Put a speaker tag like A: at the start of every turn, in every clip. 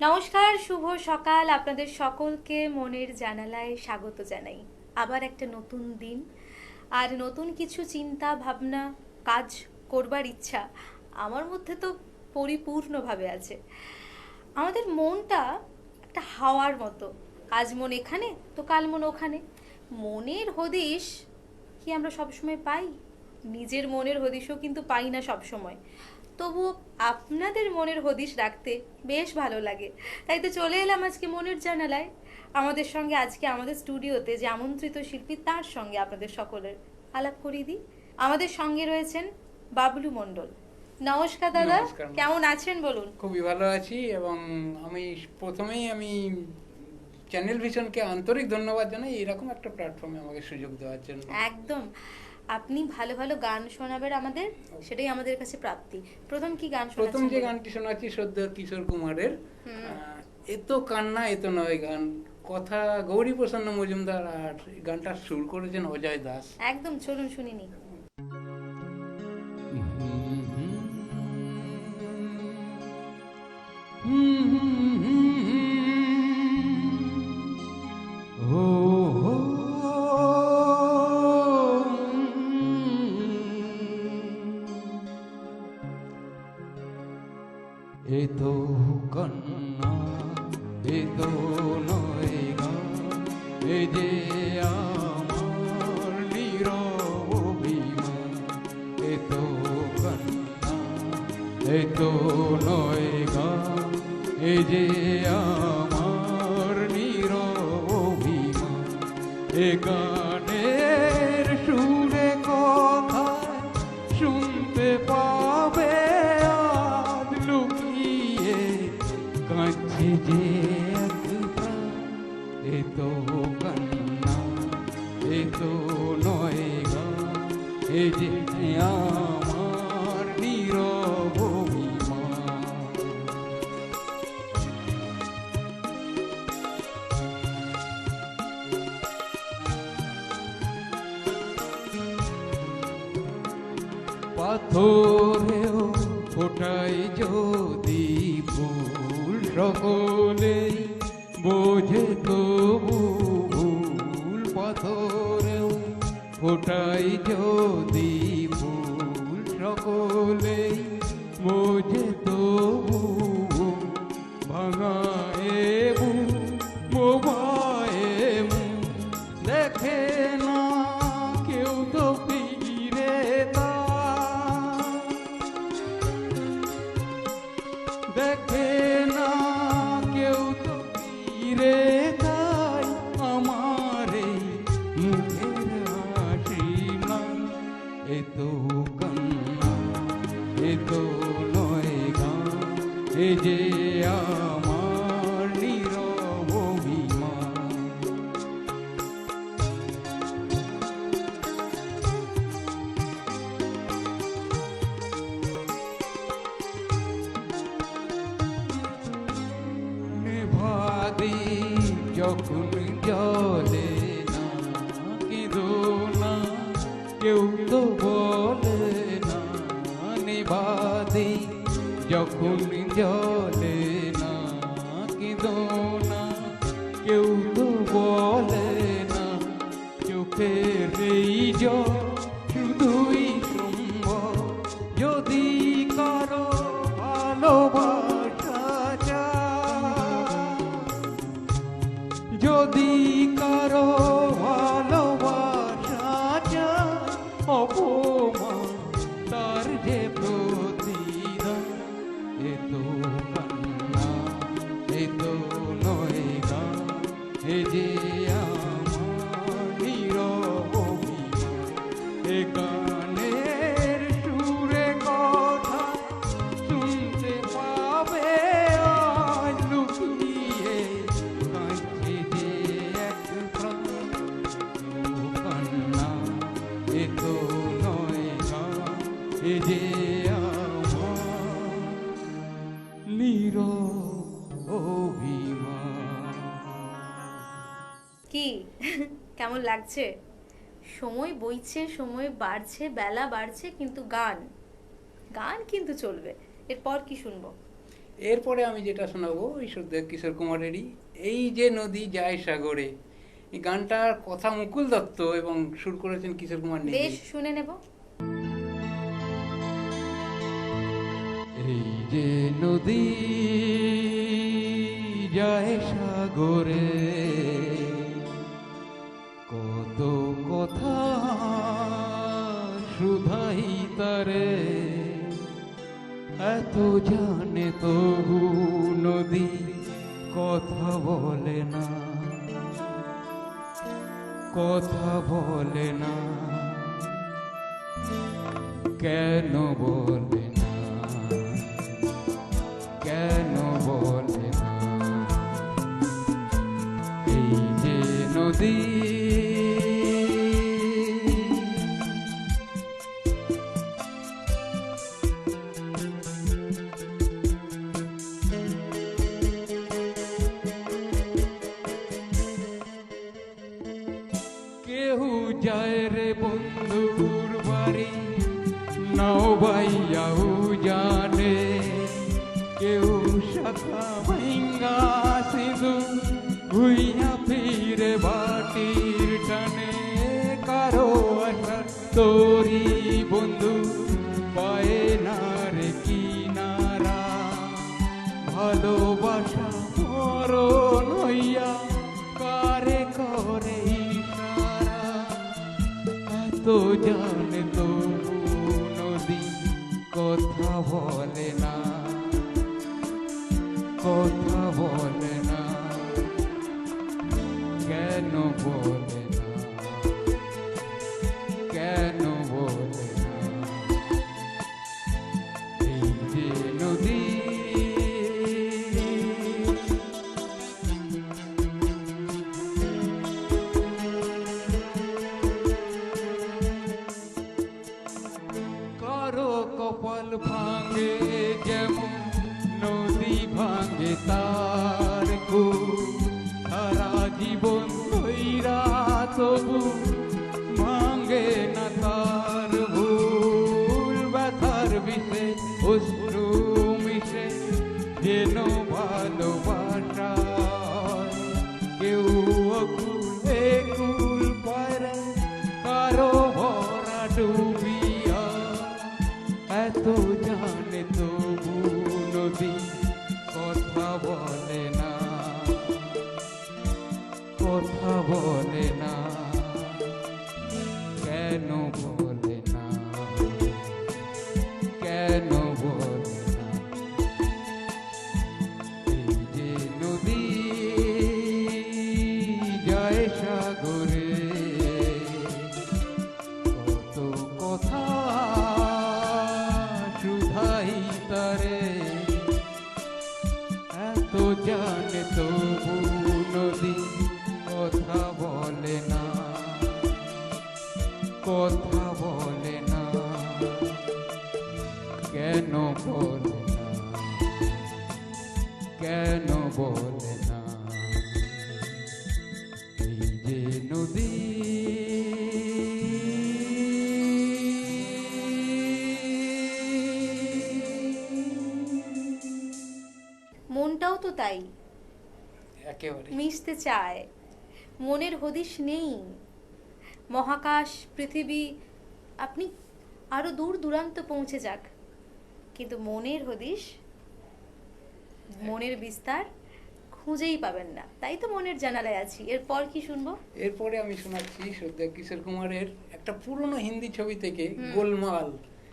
A: নমস্কার, শুভ সকাল। আপনাদের সকলকে মনের জানালায় স্বাগত জানাই। আবার একটা নতুন দিন আর নতুন কিছু চিন্তা ভাবনা, কাজ করবার ইচ্ছা আমার মধ্যে তো পরিপূর্ণভাবে আছে। আমাদের মনটা একটা হাওয়ার মতো, আজ মন এখানে তো কাল মন ওখানে। মনের হদিশ কি আমরা সবসময় পাই? নিজের মনের হদিশও কিন্তু পাই না সবসময়। তবুও আপনাদের মনের হদিশ রাখতে বেশ ভালো লাগে, তাই তো চলে এলাম আজকে মনের জানালায়। আমাদের সঙ্গে আজকে আমাদের স্টুডিওতে যে আমন্ত্রিত শিল্পী, তার সঙ্গে আপনাদের সকলের আলাপ করিয়ে দিই। আমাদের সঙ্গে রয়েছেন বাবলু মণ্ডল। নমস্কার দাদা,
B: নমস্কার।
A: কেমন আছেন বলুন?
B: খুবই ভালো আছি এবং প্রথমেই আমি চ্যানেল ভিশনকে আন্তরিক ধন্যবাদ জানাই এরকম একটা প্ল্যাটফর্মে আমাকে সুযোগ দেওয়ার জন্য।
A: একদম, আপনি ভালো ভালো গান শোনাবেন আমাদের, সেটাই আমাদের কাছে প্রাপ্তি। প্রথম কি গান
B: প্রথম
A: শোনাচ্ছেন
B: যে
A: বলুন?
B: গানটি শোনাচ্ছি সদ্য কিশোর কুমারের এতো কান্না এতো নয় গান, কথা গৌরী প্রসন্ন মজুমদার, আর এই গানটার সুর করেছেন অজয় দাস।
A: একদম, চলুন শুনিনি।
C: এ তো কন্যা, এ তো নয় গান, এ যে আমার নীরব অভিমান। এ তো কন্যা, এ তো নয় গান, এ যে আমার নীরব অভিমান। এ গানের সুরে কথা শুনতে পাবে আজ লুকিয়ে কাছে যে এক প্রাণ। এ তো কান্না, এ তো নয় গান, এ যে আমার নীরব অভিমান। পাথরেও ফোটাই যদি ফুল, সকলেই বোঝে তবু ভুল। পাথরেও ফোটাই যদি ফুল, সকলেই বোঝে তবু ভুল। ভাঙায়ে বুক, মোবায়ে মুখ, দেখে না কেউ তো ফিরে তার। দেখে না কেউ তো ফিরে তাই আমার এই মুখের হাসি নাই। এ তো কান্না, এ তো নয় গান, এ যে আমার নীরব অভিমান। নেভাদি যখন জলে না, কেঁদো না কেউ তো বলে না। নেভাদি যখন জলে না, কেঁদো না কেউ তো বলে না। চোখের এই জল শুধুই সম্ভব যদি কারো ভালোবাসা চায়। যদি কারো ভালোবাসা চায়, অপমান তার যে প্রতিদান। এ তো কান্না, এ তো নয় গান, এ যে আমার নীরব অভিমান। এ গানের সুরে কথা শুনতে পাবে আজ লুকিয়ে কাছে যে এক প্রাণ। ও কান্না, এ তো নয় গান, এ যে আমার নীরব অভিমান।
A: কি কেমন লাগছে? সময় বইছে, সময় বাড়ছে, বেলা বাড়ছে, কিন্তু গান গান কিন্তু চলবে। এরপর কি শুনবো?
B: এরপরে আমি যেটা শোনাবো ঈশ্বর কিশোর কুমারেরই এই যে নদী যায় সাগরে। এই গানটার কথা মুকুল দত্ত এবং সুর করেছেন কিশোর কুমার নিজে।
A: বেশ, শুনে নেব।
C: এই যে নদী যায় সাগরে, কত কথা শুধাই তারে, এত জানে তবু নদী কথা বলে না, কথা বলে না, কেন বলে না, কেন বলে না। এই যে নদী কেউ যায় রে বন্ধুর বাড়ি, নাও বাইয়াও জানে, কেউ শাখা ভাঙ্গা সিঁদু ভুইয়া ফিরে বাটির টানে, কারো আশা তোরি বন্ধু পায় না রে কিনারা, ভালোবাসা মরণ হইয়া কারে করে ইশারা, এত জানে তবু নদী কথা বলে না, কথা বলে না, কেন বলে না, কেন বলে না। এই যে নদী কারো কপাল ভাঙে যেমন নদী ভাঙে তার কুল, সারা জীবন ধইরা তবু ভাঙে না তার ভুল, ব্যথার বিষে অশ্রু মিশে যেন ভালোবাসা, কেউ অকুল একুল পারে কারো ভরা ডুবিয়া, এত জানে তবু নদী কথা বলে না, কথা বলে না, কেন বলে না, কেন বলে না। এই যে নদী যায় সাগরে, কত কথা শুধাই তারে, এত জানে তবু নদী কথা বলে না, কথা বলে না, কেন বলে না, কেন বলে না। এই যে নদী
A: মনটাও তো তাই,
B: একেবারে
A: মিশতে চায়, মনের হদিশ নেই। মহাকাশ, পৃথিবী, আপনি আরো দূর দূরান্ত পৌঁছে যাক, কিন্তু মনের হদিশ, মনের বিস্তার খুঁজেই পাবেন না। তাই তো মনের জানালায় আছি। এরপর কি শুনবো?
B: এরপরে আমি শোনাচ্ছি শ্রদ্ধা কিশোর কুমারের একটা পুরনো হিন্দি ছবি থেকে গোলমাল,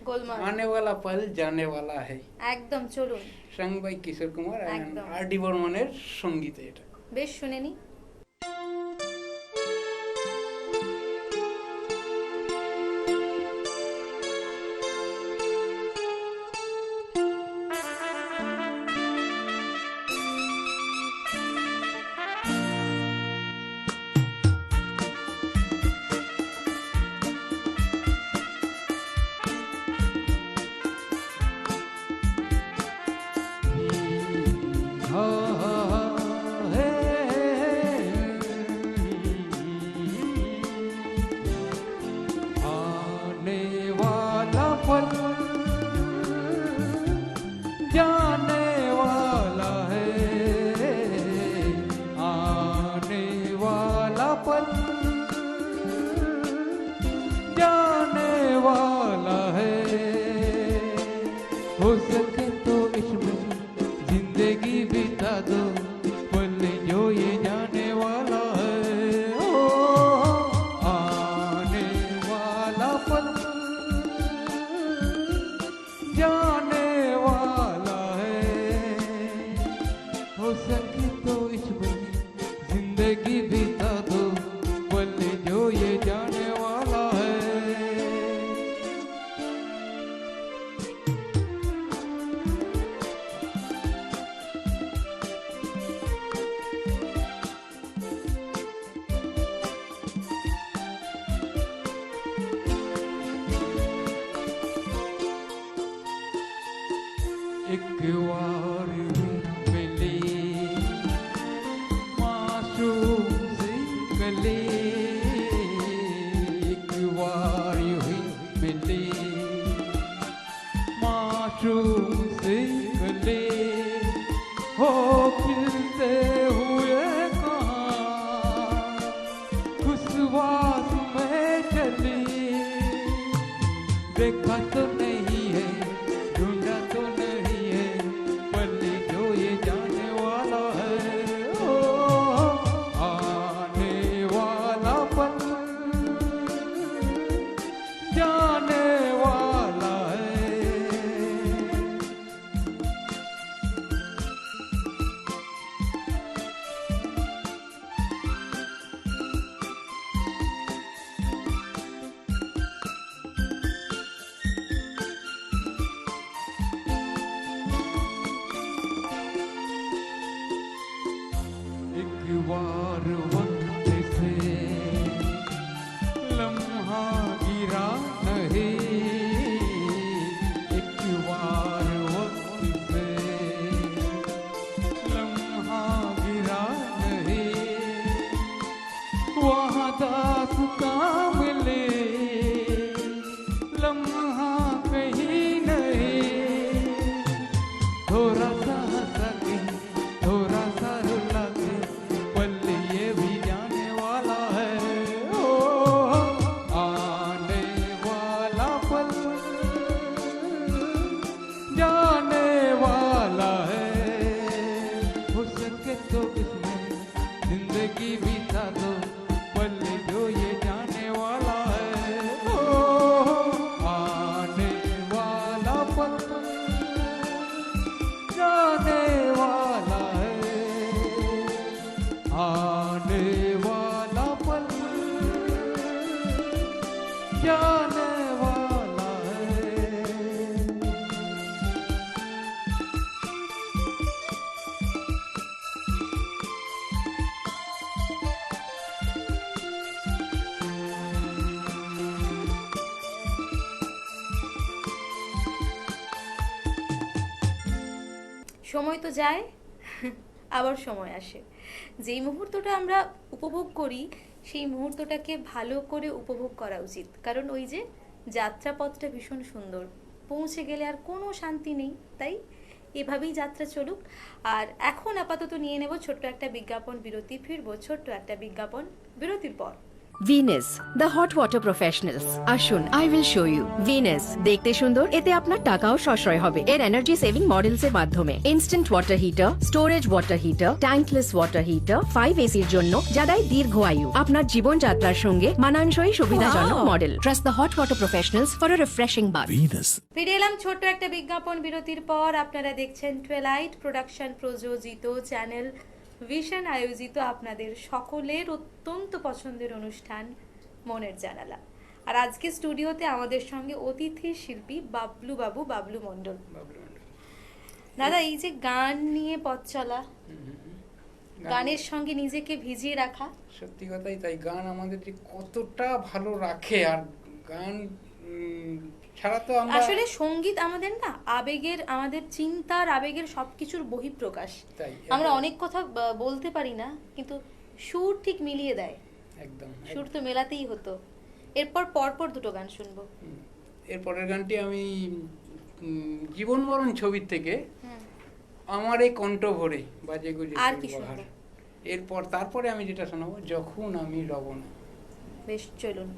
A: গোলমাল,
B: आने वाला पल जाने वाला है,
A: একদম, চলুন,
B: সং বাই কিশোর কুমার,
A: একদম।
B: আর ডি বর্মনের সঙ্গীতে এটা।
A: বেশ, শুনে নি।
C: आने वाला पल जाने वाला हो सके तो इसमें जिंदगी बिता दो, पल जो ये जाने वाला है। ओ आने वाला पल जाने वाला है, हो सके तो इसमें जिंदगी बिता दो, पल जो ये जाने वाला है। एक बार मिली मासूम से गले, एक बार हुई मिली मासूम से गले, हो खिलते हुए कहाँ खुशवास में चली, देखा तो नहीं है ढूंढा तो नहीं है, पल जो ये जाने वाला है। ओ आने वाला पल जाने वाला है। एक बार वक्त से लम्हा गिरा नहीं, एक बार वक्त से लम्हा गिरा नहीं, वहाँ दास्तां मिले लम्हा कहीं नहीं, थोड़ा सा हंसा के थोड़ा सा रुला के, पल ये भी जाने वाला है। ओ आने वाला पल जाने वाला है, हो सके तो इसमें जिंदगी बिता दो, पल जो ये जाने वाला है। ओ आने वाला पल जाने वाला है, आने वाला पल जाने वाला है।
A: সময় তো যায় আবার সময় আসে, যেই মুহূর্তটা আমরা উপভোগ করি সেই মুহূর্তটাকে ভালো করে উপভোগ করা উচিত, কারণ ওই যে যাত্রাপথটা ভীষণ সুন্দর, পৌঁছে গেলে আর কোনো শান্তি নেই। তাই এভাবেই যাত্রা চলুক। আর এখন আপাতত নিয়ে নেব ছোট্ট একটা বিজ্ঞাপন বিরতি, ফিরবো ছোট্ট একটা বিজ্ঞাপন বিরতির পর।
D: Venus the hot water professionals, আসুন I will show you. Venus দেখতে সুন্দর, এতে আপনার টাকাও সাশ্রয় হবে এর এনার্জি সেভিং মডেলস এর মাধ্যমে। Instant water heater, storage water heater, tankless water heater, 5 এসির জন্য যা দেয় দীর্ঘ আয়ু। আপনার জীবনযাত্রার সঙ্গে মানানসই সুবিধাজনক model. Trust the hot water professionals for a refreshing bath.
A: ফিরে এলাম ছোট্ট একটা বিজ্ঞাপন বিরতির পর। আপনারা দেখছেন টুয়েলাইট প্রোডাকশন প্রযোজিত চ্যানেল ভিশন আয়োজিত আপনাদের সকলের অত্যন্ত পছন্দের অনুষ্ঠান মনের জানালা। আর আজকে স্টুডিওতে আমাদের সঙ্গে অতিথি শিল্পী বাবলু মণ্ডল। দাদা, এই যে গান নিয়ে পথ চলা, গানের সঙ্গে নিজেকে ভিজিয়ে রাখা,
B: সত্যি কথাই তাই। গান আমাদের যে কতটা ভালো রাখে, আর গান ছাড়া তো আমরা
A: আসলে সঙ্গীত আমাদের না আবেগের, আমাদের চিন্তার আবেগের সবকিছুর বহিঃপ্রকাশ।
B: তাই
A: আমরা অনেক কথা বলতে পারি না, কিন্তু সুর ঠিক মিলিয়ে দেয়।
B: একদম
A: সুর তো মেলাতেই হতো। এরপর পরপর দুটো গান শুনবো।
B: এর পরের গানটি আমি জীবন মরণ ছবির থেকে আমার এই কণ্ঠ ভরে বাজে গুজে
A: আর কি
B: বাহার।
A: শুনবো?
B: এরপর তারপরে আমি যেটা শোনাবো, যখন আমি রব না।
A: বেশ, চলুন।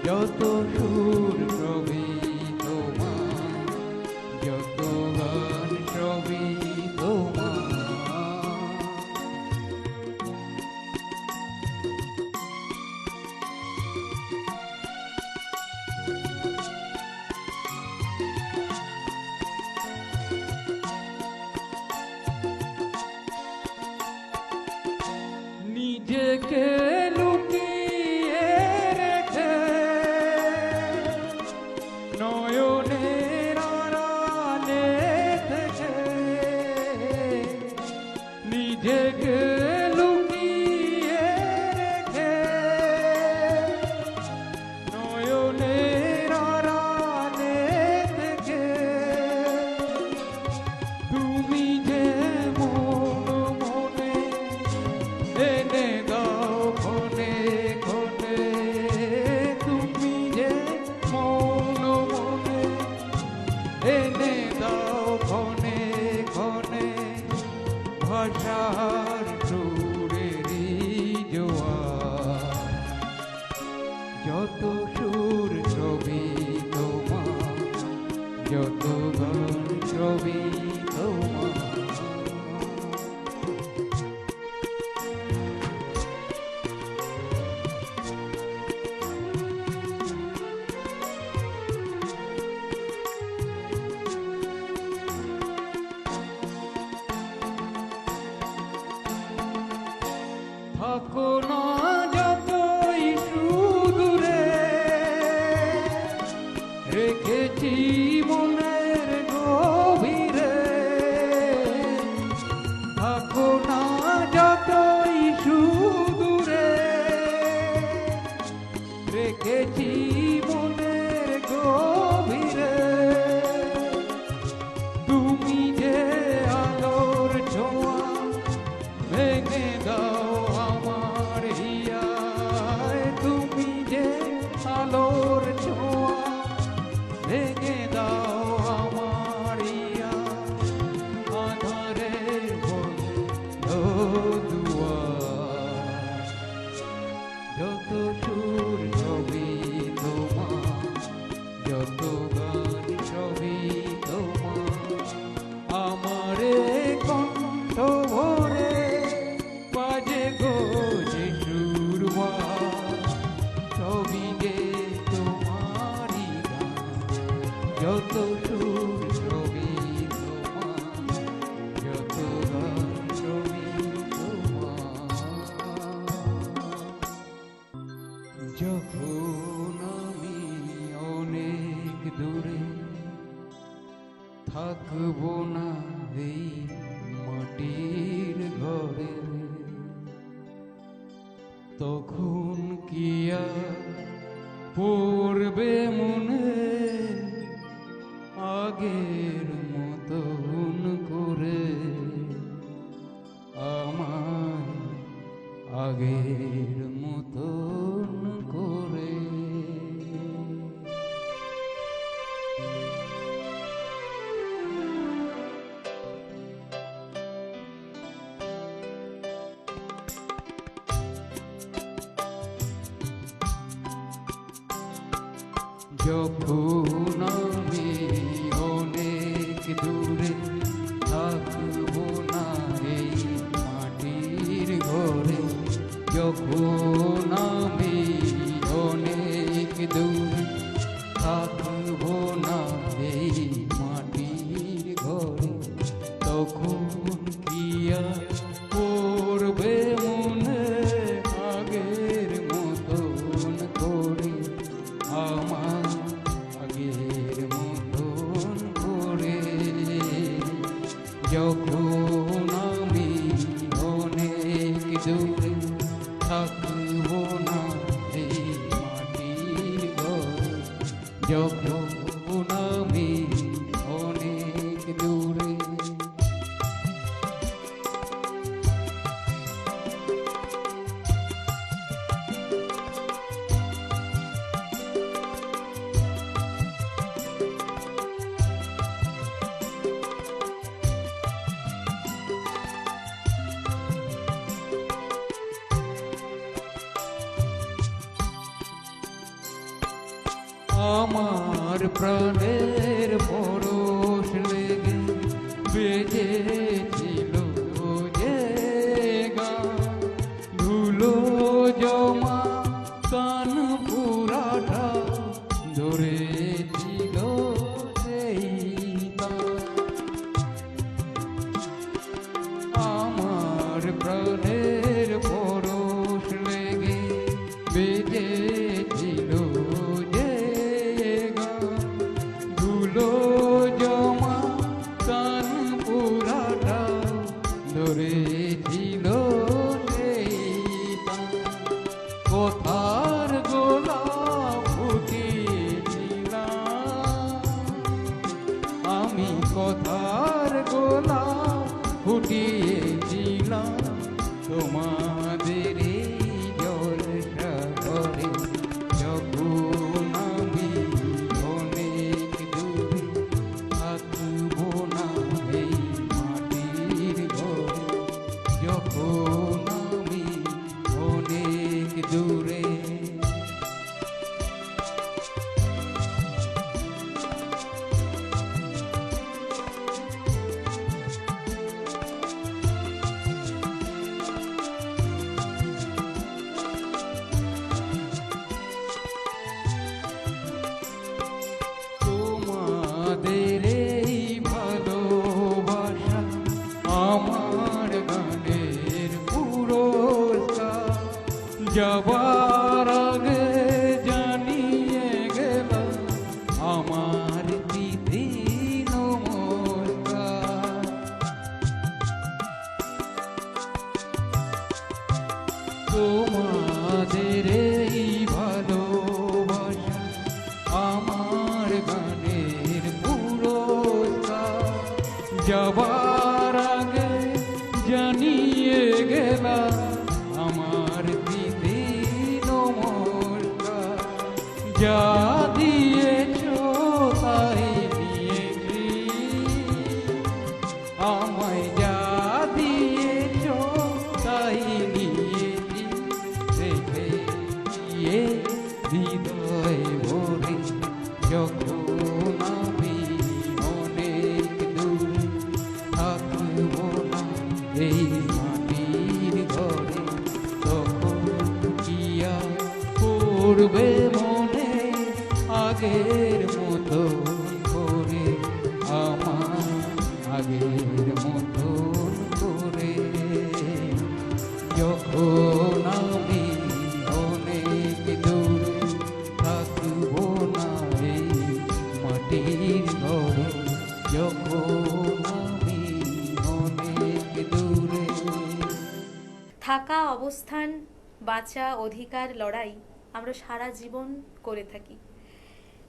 C: যত সুর সবই তোমার, যত গান সবই তোমার। নিজেকে লুকিয়ে রেখে নয়নের আড়ালে থেকে, নিজেকে লুকিয়ে রেখে নয়নের আড়ালে থেকে, তুমি যে মন মনে এনে দাও ক্ষণে ক্ষণে, তুমি যে মন মনে এনে দাও ক্ষণে ক্ষণে, ভাষার সুরেরই জোয়ার, যত সুর সবই তোমার, যত গান সবই তোমার। থাকো না যতই সুদূরে, রেখেছি মনের গভীরে। থাকো না যতই সুদূরে, রেখেছি মনের গভীরে। তুমি যে আলোর ছোঁয়া ভেঙে দাও আমার হিয়ায়, তুমি যে আলোর ছোঁয়া ভেঙে দাও আমার হিয়ায়, আধারে বন্ধ দুয়ার, যত সুর সবই তোমার, যত গান সবই তোমার। আমারে কণ্ঠ ভরে বাজে গো যে সুরবা, সবই গে তোমারই গান, যত সুর সবই তোমার, যত গান সবই তোমার। যখন আমি অনেক দূরে থাকবো না এই মাটির ঘরে, তখন কি আর পড়বে মনে আগের মতন করে, আমার আগের মতন করে। যখন আমি অনেক দূরে থাকবো না এই মাটির ঘরে, যখন আমি অনেক দূরে থাকবো না এই মাটির ঘরে, তখন কি আর পড়বে মনে আগের মতন করে, আমার আগের মতন করে। যখন আমি অনেক দূরে থাকবো না এই মাটির ঘরে, যখন আমি অনেক দূরে। আমার প্রাণের পরশ লেগে বেজেছিল যে গান, ধুলো জমা কান পুরাটা ধরেছিল সেই তান। আমার প্রাণের পরশ লেগে বেজেছিল যে গান, ধুলো জমা কান পুরাটা ধরেছিল সেই তান। কোথার গোলাপ ফুটিয়েছিলাম আমি, কোথার গোলাপ ফুটিয়েছিলাম তোমাদের এই জলসা ঘরে, যখন আমি অনেক দূরে থাকবো না এই মাটির ঘরে, যখন আমি অনেক দূরে। তোমাদের এই ভালোবাসা আমার গানের পুরস্কার, যাবার আগে জানিয়ে গেল আমার দিদি নমস্কার। তোমাদের এই ভালোবাসা আমার গানের পুরস্কার, যাবার আগে জানিয়ে গেলাম আমার দিদি নমস্কার। যা দিয়েছ তাই নিয়েছি, আমায় যা দিয়েছ তাই নিয়েছি, রেখে দিয়ে হৃদয় ভরে, যখন আমি অনেক দূরে থাকবো না এই মাটির ঘরে, তখন কি আর করবে মনে আগের মতো করে, আমার আগের মতো করে, যখন আমি অনেক দূরে থাকবো না এই মাটির ঘরে, যখন আমি অনেক দূরে।
A: থাকা, অবস্থান, বাঁচা, অধিকার, লড়াই আমরা সারা জীবন করে থাকি,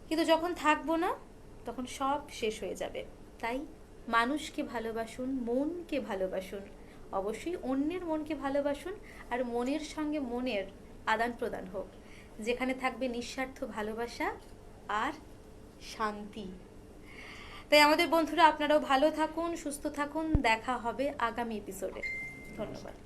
A: কিন্তু যখন থাকবো না তখন সব শেষ হয়ে যাবে। তাই মানুষকে ভালোবাসুন, মনকে ভালোবাসুন, অবশ্যই অন্যের মনকে ভালোবাসুন, আর মনের সঙ্গে মনের আদান প্রদান হোক, যেখানে থাকবে নিঃস্বার্থ ভালোবাসা আর শান্তি। তাই আমাদের বন্ধুরা, আপনারাও ভালো থাকুন, সুস্থ থাকুন, দেখা হবে আগামী এপিসোডে। ধন্যবাদ।